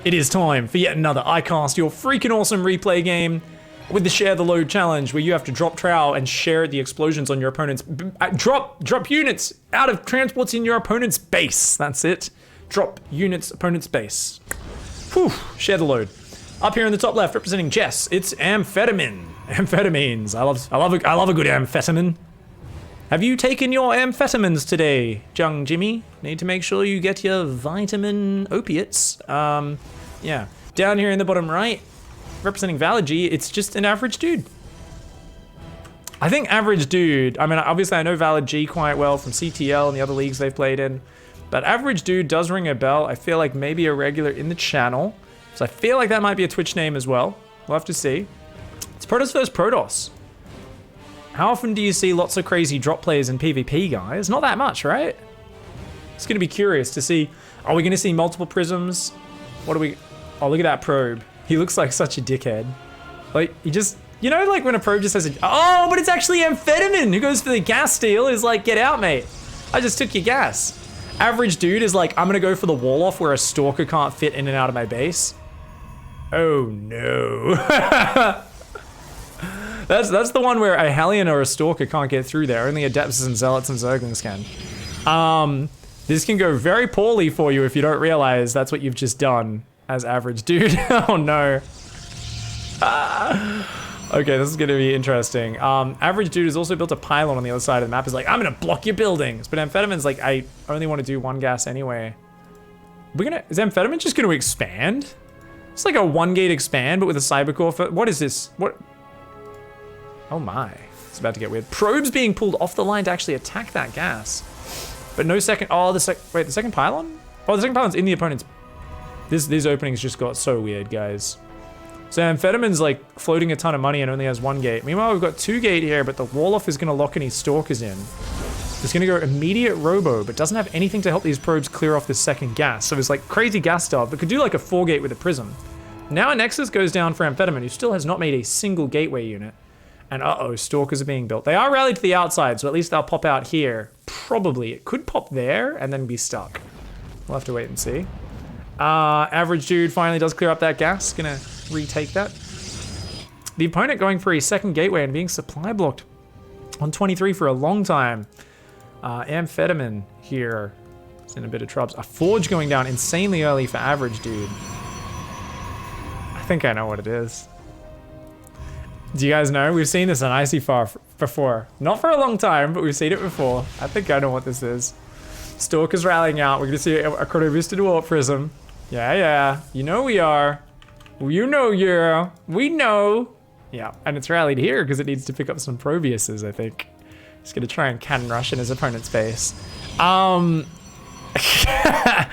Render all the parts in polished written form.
It is time for yet another iCast, your freaking awesome replay game with the Share the Load challenge, where you have to drop trowel and share the explosions on your opponent's... Drop units out of transports in your opponent's base. That's it. Drop units, opponent's base. Whew, share the load. Up here in the top left, representing Jess, it's amphetamine. Amphetamines. I love a good amphetamine. Have you taken your amphetamines today, young Jimmy? Need to make sure you get your vitamin opiates. Yeah. Down here in the bottom right, representing Valid G, it's just an average dude. I think average dude, I mean, obviously I know Valid G quite well from CTL and the other leagues they've played in, but average dude does ring a bell. I feel like maybe a regular in the channel. So I feel like that might be a Twitch name as well. We'll have to see. It's Protoss vs Protoss. How often do you see lots of crazy drop plays in PvP, guys? Not that much, right? It's gonna be curious to see, are we gonna see multiple prisms? What do we, oh, look at that probe. He looks like such a dickhead. Like, he just, you know, like when a probe just has a, oh, but it's actually amphetamine who goes for the gas steal is like, get out, mate. I just took your gas. Average dude is like, I'm gonna go for the wall off where a stalker can't fit in and out of my base. Oh no. That's the one where a Hellion or a Stalker can't get through there. Only Adepts and Zealots and Zerglings can. This can go very poorly for you if you don't realize that's what you've just done as average dude. Oh no. Okay, this is gonna be interesting. Average dude has also built a pylon on the other side of the map. Is like, I'm gonna block your buildings. But Amphetamin's like, I only want to do one gas anyway. Is Amphetamine just gonna expand? It's like a 1-gate expand, but with a cybercore for, what is this? What? Oh my, it's about to get weird. Probes being pulled off the line to actually attack that gas. But no second, oh, the second pylon? Oh, the second pylon's in the opponent's. These openings just got so weird, guys. So Amphetamin's like floating a ton of money and only has 1 gate. Meanwhile, we've got 2 gate here, but the wall-off is gonna lock any stalkers in. It's gonna go immediate robo, but doesn't have anything to help these probes clear off this second gas. So it's like crazy gas stuff, but could do like a 4 gate with a prism. Now a Nexus goes down for Amphetamine, who still has not made a single gateway unit. And uh-oh, stalkers are being built. They are rallied to the outside, so at least they'll pop out here. Probably. It could pop there and then be stuck. We'll have to wait and see. Average dude finally does clear up that gas. Gonna retake that. The opponent going for a second gateway and being supply blocked on 23 for a long time. Amphetamine here is in a bit of trouble. A forge going down insanely early for average dude. I think I know what it is. Do you guys know? We've seen this on ICYFAR before. Not for a long time, but we've seen it before. I think I know what this is. Stalkers rallying out. We're gonna see a Chrono Boosted Warp Prism. Yeah. You know we are. You know you're. We know. Yeah, and it's rallied here because it needs to pick up some Probiuses, I think. He's gonna try and cannon rush in his opponent's base.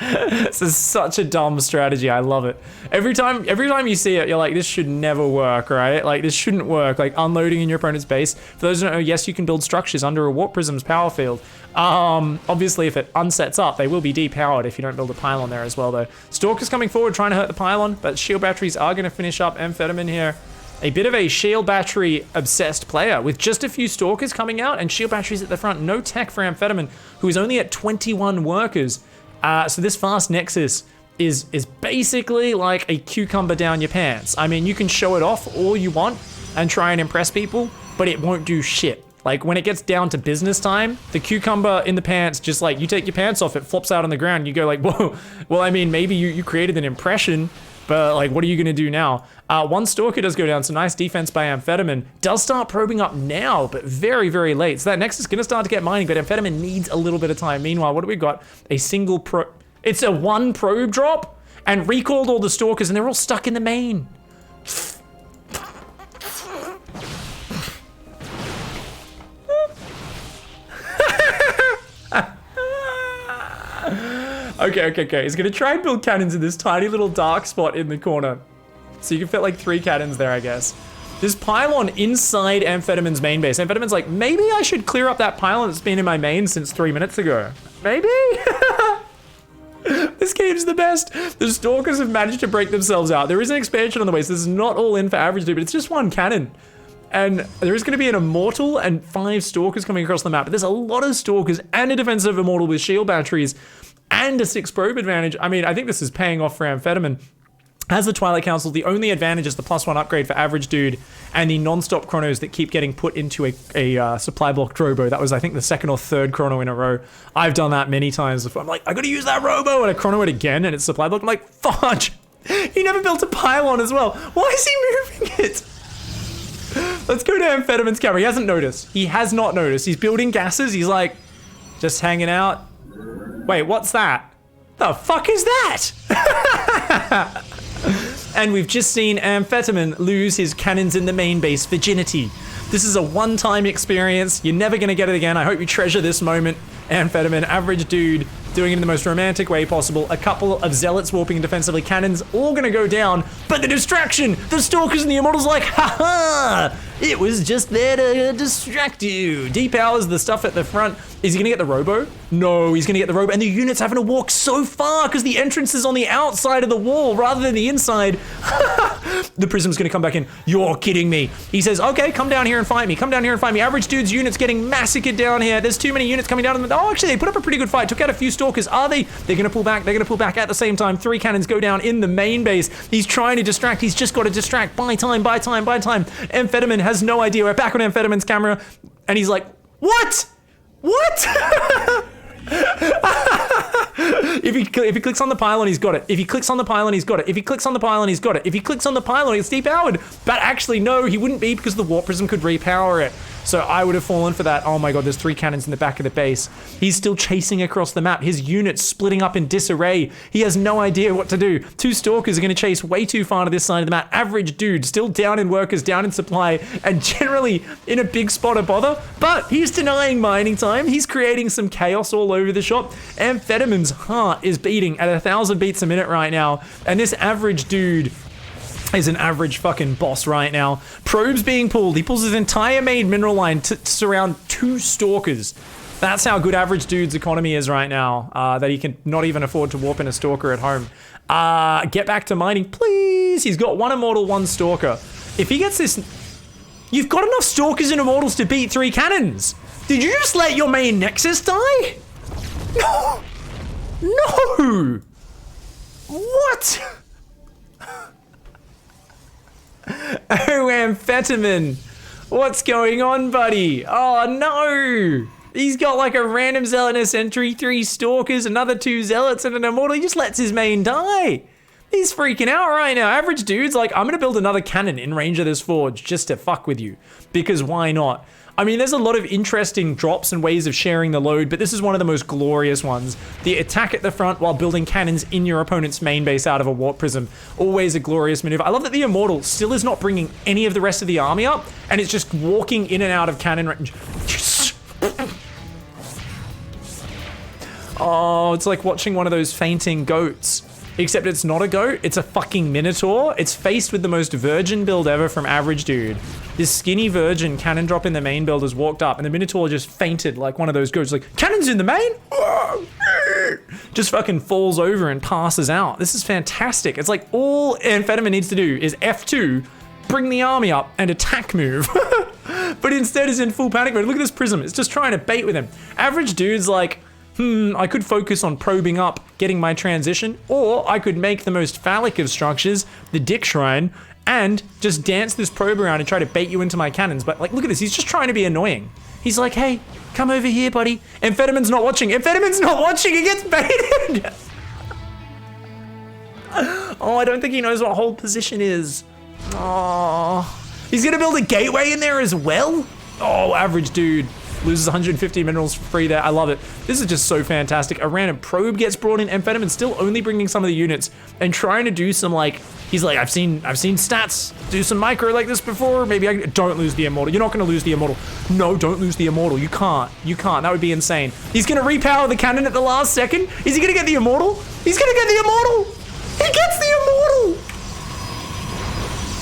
This is such a dumb strategy. I love it. Every time you see it, you're like, this should never work, right? Like, this shouldn't work. Like, unloading in your opponent's base. For those who don't know, yes, you can build structures under a Warp Prism's power field. Obviously, if it unsets up, they will be depowered if you don't build a pylon there as well, though. Stalker's coming forward, trying to hurt the pylon, but shield batteries are going to finish up Amphetamine here. A bit of a shield battery obsessed player with just a few stalkers coming out and shield batteries at the front. No tech for Amphetamine, who is only at 21 workers. So this fast Nexus is basically like a cucumber down your pants. I mean, you can show it off all you want and try and impress people, but it won't do shit. Like when it gets down to business time, the cucumber in the pants, just like you take your pants off, it flops out on the ground. You go like, whoa, well, I mean, maybe you created an impression, but like, what are you gonna do now? One stalker does go down, so nice defense by Amphetamine. Does start probing up now, but very, very late. So that Nexus is gonna start to get mining, but Amphetamine needs a little bit of time. Meanwhile, what do we got? A single it's a 1 probe drop and recalled all the stalkers and they're all stuck in the main. Okay. He's gonna try and build cannons in this tiny little dark spot in the corner. So you can fit like 3 cannons there, I guess. This pylon inside Amphetamine's main base. Amphetamine's like, maybe I should clear up that pylon that's been in my main since 3 minutes ago. Maybe? This game's the best. The stalkers have managed to break themselves out. There is an expansion on the way, so this is not all in for average dude, but it's just 1 cannon. And there is going to be an immortal and 5 stalkers coming across the map. But there's a lot of stalkers and a defensive immortal with shield batteries and a 6 probe advantage. I mean, I think this is paying off for Amphetamine. Has the Twilight Council. The only advantage is the +1 upgrade for average dude and the non-stop chronos that keep getting put into a supply block robo. That was, I think, the second or third chrono in a row. I've done that many times before. I'm like, I gotta use that robo, and I chrono it again, and it's supply block. I'm like, fudge! He never built a pylon as well. Why is he moving it? Let's go to Amphetamines camera. He hasn't noticed. He has not noticed. He's building gases. He's like, just hanging out. Wait, what's that? The fuck is that? And we've just seen Amphetamine lose his cannons in the main base virginity. This is a one-time experience. You're never gonna get it again. I hope you treasure this moment. Amphetamine, average dude, doing it in the most romantic way possible. A couple of zealots warping defensively. Cannons all gonna go down, but the distraction! The stalkers and the immortals like, ha-ha! It was just there to distract you. Depowers the stuff at the front. Is he gonna get the robo? No, he's gonna get the robo, and the unit's having to walk so far because the entrance is on the outside of the wall rather than the inside. The prism's gonna come back in. You're kidding me. He says, okay, come down here and fight me. Come down here and fight me. Average dude's unit's getting massacred down here. There's too many units coming down. Oh, actually, they put up a pretty good fight. Took out a few stalkers. Are they? They're gonna pull back. They're gonna pull back at the same time. 3 cannons go down in the main base. He's trying to distract. He's just got to distract. Buy time, buy time, buy time. Amphetamine has no idea. We're back on Amphetamine's camera, and he's like, what? What? If he clicks on the pylon, he's got it. If he clicks on the pylon, he's got it. If he clicks on the pylon, he's got it. If he clicks on the pylon, it's depowered. But actually, no, he wouldn't be because the warp prism could repower it. So I would have fallen for that. Oh my god, there's 3 cannons in the back of the base. He's still chasing across the map. His unit's splitting up in disarray. He has no idea what to do. 2 stalkers are going to chase way too far to this side of the map. Average dude, still down in workers, down in supply, and generally in a big spot of bother. But he's denying mining time. He's creating some chaos all over the shop. Amphetamine's heart is beating at 1,000 beats a minute right now. And this average dude is an average fucking boss right now. Probes being pulled. He pulls his entire main mineral line to surround 2 stalkers. That's how good average dude's economy is right now, that he can not even afford to warp in a stalker at home. Get back to mining, please. He's got 1 immortal, 1 stalker. If he gets this... You've got enough stalkers and immortals to beat 3 cannons. Did you just let your main nexus die? No. No. What? Oh, Amphetamine. What's going on, buddy? Oh, no. He's got like a random zealot in a sentry, 3 stalkers, another 2 zealots, and an immortal. He just lets his main die. He's freaking out right now. Average dude's like, I'm going to build another cannon in range of this forge just to fuck with you. Because why not? I mean, there's a lot of interesting drops and ways of sharing the load, but this is one of the most glorious ones. The attack at the front while building cannons in your opponent's main base out of a warp prism. Always a glorious maneuver. I love that the Immortal still is not bringing any of the rest of the army up, and it's just walking in and out of cannon range. Oh, it's like watching one of those fainting goats. Except it's not a goat, it's a fucking Minotaur. It's faced with the most virgin build ever from average dude. This skinny virgin cannon drop in the main build has walked up and the Minotaur just fainted like one of those goats, like, cannons in the main? Just fucking falls over and passes out. This is fantastic. It's like all Amphetamine needs to do is F2, bring the army up and attack move. But instead is in full panic mode. Look at this prism, it's just trying to bait with him. Average dude's like, I could focus on probing up, getting my transition, or I could make the most phallic of structures, the dick shrine, and just dance this probe around and try to bait you into my cannons. But like, look at this, he's just trying to be annoying. He's like, hey, come over here, buddy. Amphetamine's not watching. Amphetamine's not watching, he gets baited. Oh, I don't think he knows what hold position is. Oh, he's gonna build a gateway in there as well? Oh, average dude. Loses 150 minerals for free there. I love it. This is just so fantastic. A random probe gets brought in. Amphetamine still only bringing some of the units and trying to do some like, he's like, I've seen stats do some micro like this before. Maybe I don't lose the Immortal. You're not going to lose the Immortal. No, don't lose the Immortal. You can't. You can't. That would be insane. He's going to repower the cannon at the last second. Is he going to get the Immortal? He's going to get the Immortal. He gets the Immortal.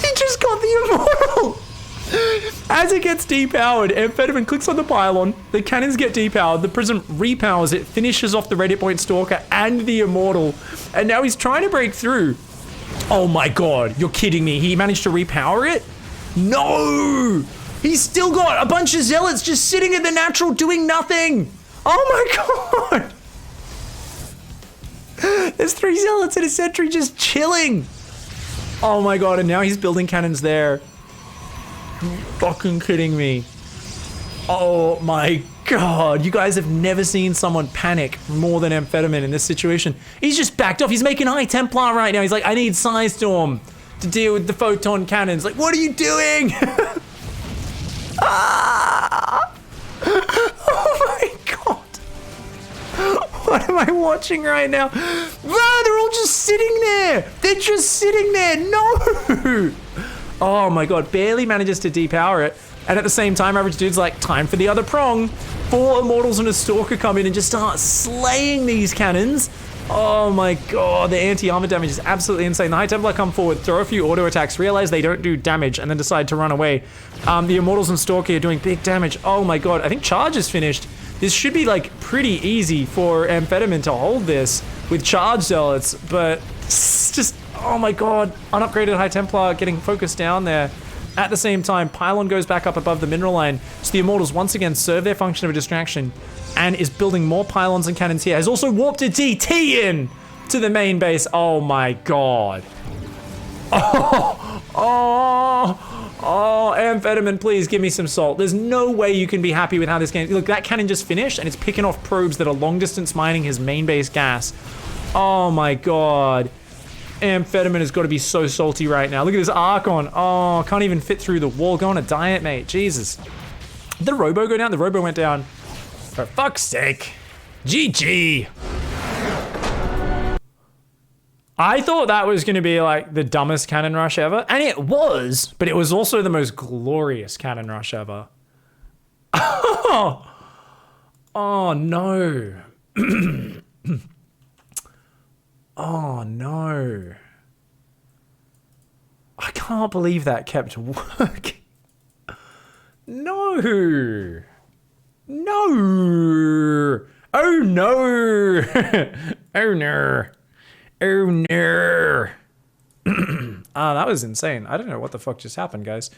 He just got the Immortal. As it gets depowered, Amphetamine clicks on the pylon, the cannons get depowered, the prism repowers it, finishes off the Reddit Point Stalker and the Immortal, and now he's trying to break through. Oh my god, you're kidding me. He managed to repower it? No! He's still got a bunch of zealots just sitting in the natural doing nothing! Oh my god! There's 3 zealots in a sentry just chilling! Oh my god, and now he's building cannons there. Are you fucking kidding me? Oh my god, you guys have never seen someone panic more than Amphetamine in this situation. He's just backed off. He's making High Templar right now. He's like, I need Psystorm to deal with the photon cannons. Like, what are you doing? Ah! Oh my god. What am I watching right now? Ah, they're all just sitting there. They're just sitting there. No. Oh my god, barely manages to depower it. And at the same time, Average Dude's like, time for the other prong. 4 Immortals and a Stalker come in and just start slaying these cannons. Oh my god, the anti-armor damage is absolutely insane. The High Templar come forward, throw a few auto attacks, realize they don't do damage, and then decide to run away. The Immortals and Stalker are doing big damage. Oh my god, I think Charge is finished. This should be like pretty easy for Amphetamine to hold this with Charge Zealots, but it's just, oh my god, unupgraded High Templar getting focused down there. At the same time, Pylon goes back up above the mineral line, so the Immortals once again serve their function of a distraction and is building more pylons and cannons here. Has also warped a DT in to the main base. Oh my god. Oh, Amphetamine, please give me some salt. There's no way you can be happy with how this game... Look, that cannon just finished and it's picking off probes that are long distance mining his main base gas. Oh my god. Amphetamine has got to be so salty right now. Look at this Archon. Oh, can't even fit through the wall. Go on a diet, mate. Jesus. Did the Robo go down? The Robo went down. For fuck's sake. GG. I thought that was going to be like the dumbest cannon rush ever. And it was, but it was also the most glorious cannon rush ever. Oh, oh no. Oh no. I can't believe that kept working. No. No. Oh no. Oh no. Oh no. That was insane. I don't know what the fuck just happened, guys.